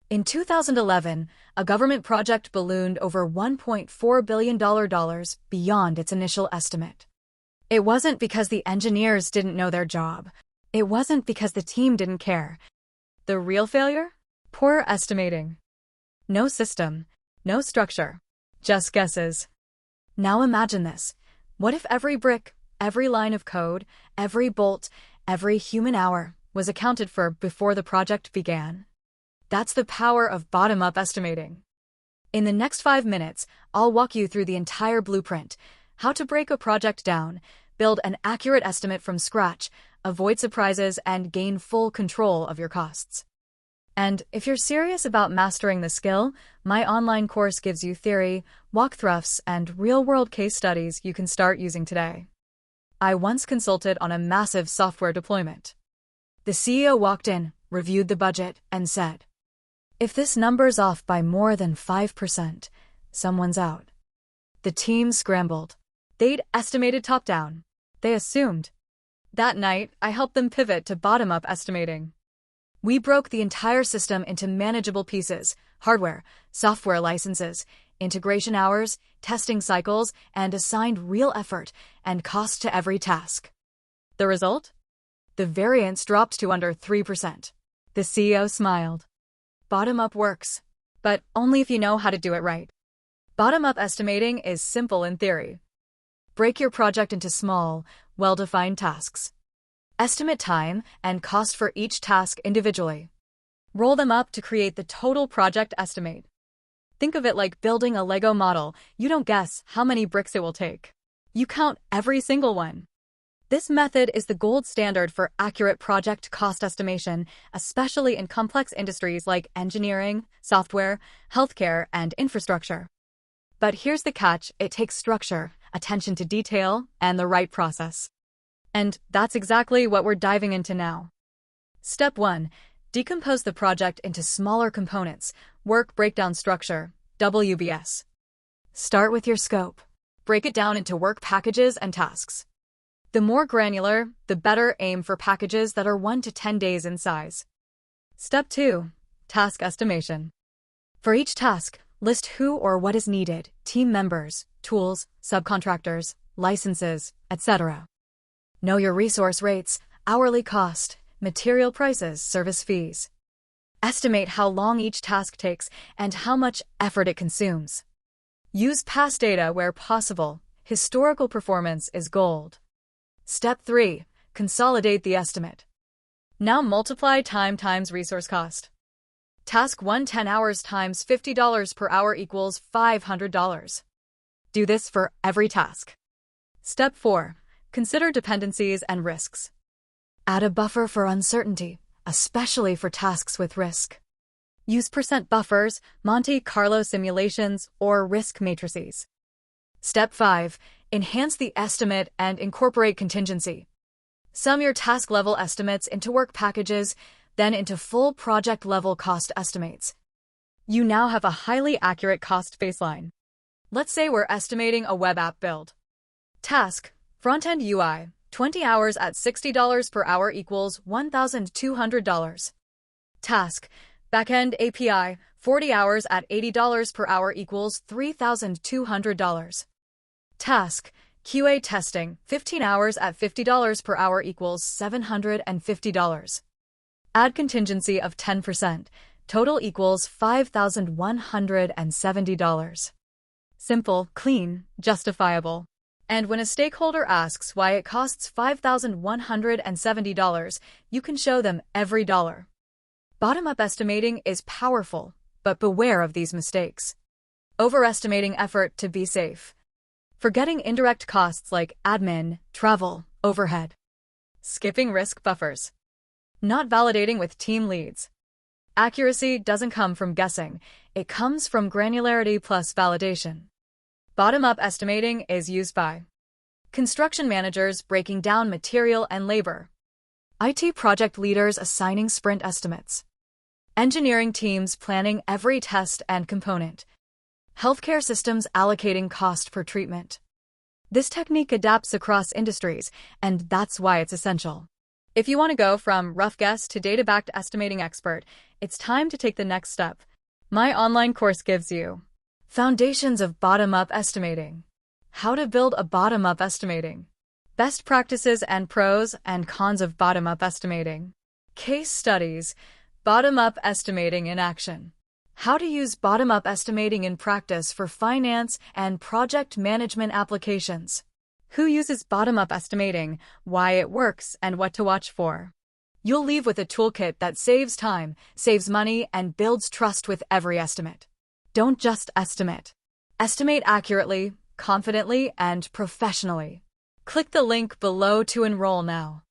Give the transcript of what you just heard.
In 2011, a government project ballooned over $1.4 billion beyond its initial estimate. It wasn't because the engineers didn't know their job. It wasn't because the team didn't care. The real failure? Poor estimating. No system, no structure, just guesses. Now imagine this. What if every brick, every line of code, every bolt, every human hour was accounted for before the project began? That's the power of bottom-up estimating. In the next 5 minutes, I'll walk you through the entire blueprint, how to break a project down, build an accurate estimate from scratch, avoid surprises, and gain full control of your costs. And if you're serious about mastering the skill, my online course gives you theory, walkthroughs, and real-world case studies you can start using today. I once consulted on a massive software deployment. The CEO walked in, reviewed the budget, and said, "If this number's off by more than 5%, someone's out." The team scrambled. They'd estimated top-down. They assumed. That night, I helped them pivot to bottom-up estimating. We broke the entire system into manageable pieces: hardware, software licenses, integration hours, testing cycles, and assigned real effort and cost to every task. The result? The variance dropped to under 3%. The CEO smiled. Bottom-up works, but only if you know how to do it right. Bottom-up estimating is simple in theory. Break your project into small, well-defined tasks. Estimate time and cost for each task individually. Roll them up to create the total project estimate. Think of it like building a Lego model. You don't guess how many bricks it will take. You count every single one. This method is the gold standard for accurate project cost estimation, especially in complex industries like engineering, software, healthcare, and infrastructure. But here's the catch: it takes structure, attention to detail, and the right process. And that's exactly what we're diving into now. Step 1. Decompose the project into smaller components. Work breakdown structure, WBS. Start with your scope. Break it down into work packages and tasks. The more granular, the better. Aim for packages that are 1 to 10 days in size. Step 2. Task estimation. For each task, list who or what is needed: team members, tools, subcontractors, licenses, etc. Know your resource rates, hourly cost, material prices, service fees. Estimate how long each task takes and how much effort it consumes. Use past data where possible. Historical performance is gold. Step 3. Consolidate the estimate. Now multiply time times resource cost. Task 1: 10 hours times $50 per hour equals $500. Do this for every task. Step 4. Consider dependencies and risks. Add a buffer for uncertainty, especially for tasks with risk. Use percent buffers, Monte Carlo simulations, or risk matrices. Step 5. Enhance the estimate and incorporate contingency. Sum your task-level estimates into work packages, then into full project-level cost estimates. You now have a highly accurate cost baseline. Let's say we're estimating a web app build. Task: front-end UI, 20 hours at $60 per hour equals $1,200. Task: back-end API, 40 hours at $80 per hour equals $3,200. Task: QA testing, 15 hours at $50 per hour equals $750. Add contingency of 10%. Total equals $5,170. Simple, clean, justifiable. And when a stakeholder asks why it costs $5,170, you can show them every dollar. Bottom-up estimating is powerful, but beware of these mistakes. Overestimating effort to be safe. Forgetting indirect costs like admin, travel, overhead. Skipping risk buffers. Not validating with team leads. Accuracy doesn't come from guessing, it comes from granularity plus validation. Bottom-up estimating is used by construction managers breaking down material and labor, IT project leaders assigning sprint estimates, engineering teams planning every test and component, healthcare systems allocating cost per treatment. This technique adapts across industries, and that's why it's essential. If you want to go from rough guess to data-backed estimating expert, it's time to take the next step. My online course gives you Foundations of Bottom-Up Estimating, How to Build a Bottom-Up Estimating, Best Practices and Pros and Cons of Bottom-Up Estimating, Case Studies, Bottom-Up Estimating in Action, How to Use Bottom-Up Estimating in Practice for Finance and Project Management Applications, Who uses bottom-up estimating, why it works, and what to watch for. You'll leave with a toolkit that saves time, saves money, and builds trust with every estimate. Don't just estimate. Estimate accurately, confidently, and professionally. Click the link below to enroll now.